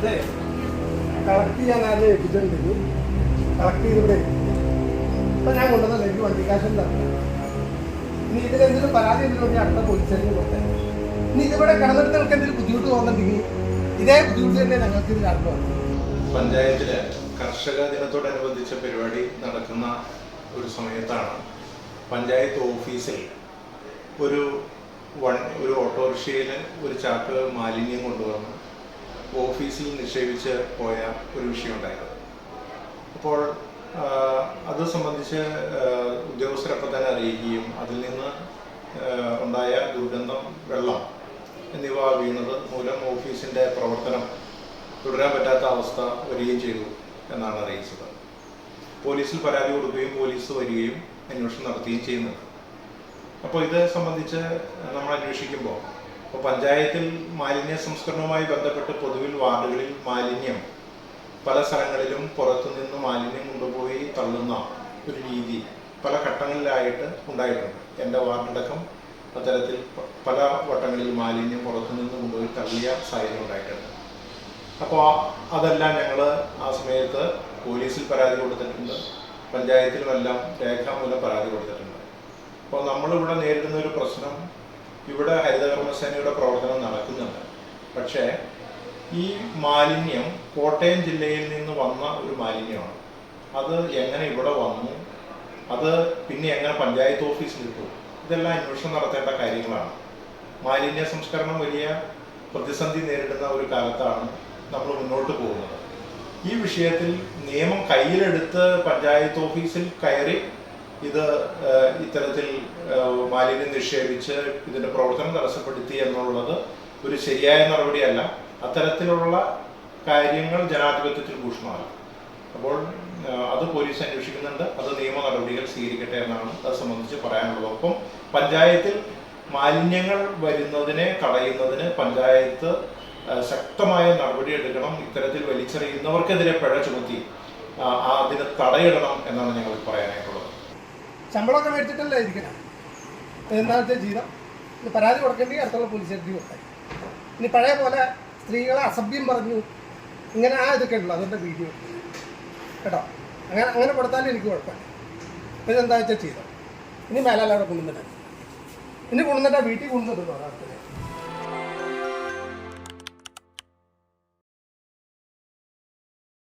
അതെ കളക്ട് ചെയ്യാൻ ആരും ഏൽപ്പിച്ചിട്ടുണ്ട്. കളക്ട് ചെയ്തിവിടെ ഇപ്പം ഞാൻ കൊണ്ടുവന്നത് എനിക്ക് വണ്ടിക്കാശം തന്നെ. ഇനി ഇതിലെന്തെങ്കിലും പരാതി എന്തെങ്കിലും അടുത്ത പോലീസ് സ്റ്റേഷനിൽ കൊടുത്തേ. ഇനി ഇതിവിടെ കിടന്നിട്ട് നിങ്ങൾക്ക് എന്തെങ്കിലും ബുദ്ധിമുട്ട് തോന്നുന്നുണ്ടെങ്കിൽ ഇതേ ബുദ്ധിമുട്ട് തന്നെ ഞങ്ങൾക്ക് ഇത് കാണുമ്പോൾ. പഞ്ചായത്തില് കർഷക ദിനത്തോടനുബന്ധിച്ച പരിപാടി നടക്കുന്ന ഒരു സമയത്താണ് പഞ്ചായത്ത് ഓഫീസിൽ ഒരു ഓട്ടോറിക്ഷയിൽ ഒരു ചാക്ക് മാലിന്യം കൊണ്ടുവന്ന് ഓഫീസിൽ നിക്ഷേപിച്ച് പോയ ഒരു വിഷയമുണ്ടായിരുന്നു. അപ്പോൾ അത് സംബന്ധിച്ച് ഉദ്യോഗസ്ഥരപ്പം തന്നെ അറിയിക്കുകയും അതിൽ നിന്ന് ഉണ്ടായ ദുർഗന്ധം, വെള്ളം എന്നിവ വീണത് മൂലം ഓഫീസിൻ്റെ പ്രവർത്തനം തുടരാൻ പറ്റാത്ത അവസ്ഥ വരികയും ചെയ്തു എന്നാണ് അറിയിച്ചത്. പോലീസിൽ പരാതി കൊടുക്കുകയും പോലീസ് വരികയും അന്വേഷണം നടത്തുകയും ചെയ്യുന്നുണ്ട്. അപ്പോൾ ഇത് സംബന്ധിച്ച് നമ്മൾ അന്വേഷിക്കുമ്പോൾ ഇപ്പോൾ പഞ്ചായത്തിൽ മാലിന്യ സംസ്കരണവുമായി ബന്ധപ്പെട്ട് പൊതുവിൽ വാർഡുകളിൽ മാലിന്യം പല സ്ഥലങ്ങളിലും പുറത്തുനിന്ന് മാലിന്യം കൊണ്ടുപോയി തള്ളുന്ന ഒരു രീതി പല ഘട്ടങ്ങളിലായിട്ട് ഉണ്ടായിട്ടുണ്ട്. എൻ്റെ വാർഡടക്കം അത്തരത്തിൽ പല വട്ടങ്ങളിൽ മാലിന്യം പുറത്തുനിന്ന് കൊണ്ടുപോയി തള്ളിയ സാഹചര്യം ഉണ്ടായിട്ടുണ്ട്. അപ്പോൾ അതെല്ലാം ഞങ്ങൾ ആ സമയത്ത് പോലീസിൽ പരാതി കൊടുത്തിട്ടുണ്ട്, പഞ്ചായത്തിലുമെല്ലാം രേഖാമൂലം പരാതി കൊടുത്തിട്ടുണ്ട്. അപ്പോൾ നമ്മളിവിടെ നേരിടുന്ന ഒരു പ്രശ്നം, ഇവിടെ ഹരിതകർമ്മസേനയുടെ പ്രവർത്തനം നടക്കുന്നുണ്ട്. പക്ഷേ ഈ മാലിന്യം കോട്ടയം ജില്ലയിൽ നിന്ന് വന്ന ഒരു മാലിന്യമാണ്. അത് എങ്ങനെ ഇവിടെ വന്നു, അത് പിന്നെ എങ്ങനെ പഞ്ചായത്ത് ഓഫീസിൽ കിട്ടും, ഇതെല്ലാം അന്വേഷണം നടത്തേണ്ട കാര്യങ്ങളാണ്. മാലിന്യ സംസ്കരണം വലിയ പ്രതിസന്ധി നേരിടുന്ന ഒരു കാലത്താണ് നമ്മൾ മുന്നോട്ട് പോകുന്നത്. ഈ വിഷയത്തിൽ നിയമം കയ്യിലെടുത്ത് പഞ്ചായത്ത് ഓഫീസിൽ കയറി ഇത് ഇത്തരത്തിൽ മാലിന്യം നിക്ഷേപിച്ച് ഇതിൻ്റെ പ്രവർത്തനം തടസ്സപ്പെടുത്തി എന്നുള്ളത് ഒരു ശരിയായ നടപടിയല്ല. അത്തരത്തിലുള്ള കാര്യങ്ങൾ ജനാധിപത്യത്തിൽ ഭൂഷണമല്ല. അപ്പോൾ അത് പോലീസ് അന്വേഷിക്കുന്നുണ്ട്, അത് നിയമ നടപടികൾ സ്വീകരിക്കട്ടെ എന്നാണ് അത് സംബന്ധിച്ച് പറയാനുള്ളത്. ഒപ്പം പഞ്ചായത്തിൽ മാലിന്യങ്ങൾ വരുന്നതിനെ തടയുന്നതിന് പഞ്ചായത്ത് ശക്തമായ നടപടി എടുക്കണം. ഇത്തരത്തിൽ വലിച്ചെറിയുന്നവർക്കെതിരെ പിഴ ചുമത്തി അതിന് തടയിടണം എന്നാണ് ഞങ്ങൾ പറയാനായിട്ടുള്ളത്. ശമ്പളമൊക്കെ മേടിച്ചിട്ടല്ലേ ഇരിക്കണം. എന്താണെന്ന് വെച്ചാൽ ജീവിതം പരാതി കൊടുക്കേണ്ടി അടുത്തുള്ള പോലീസ് സ്റ്റേഷനിൽ കൊടുത്താൽ. ഇനി പഴയ പോലെ സ്ത്രീകളെ അസഭ്യം പറഞ്ഞു ഇങ്ങനെ ഇതൊക്കെ ഉള്ളൂ. അതിൻ്റെ വീഡിയോ കേട്ടോ, അങ്ങനെ കൊടുത്താലും എനിക്ക് കുഴപ്പമില്ല. ഇതെന്താ വെച്ചാൽ ചെയ്തോ. ഇനി മേലാൽ അവിടെ കൊണ്ടുവന്നിട്ട് വീട്ടിൽ കൊണ്ടുവന്നിട്ടോ അടുത്തത്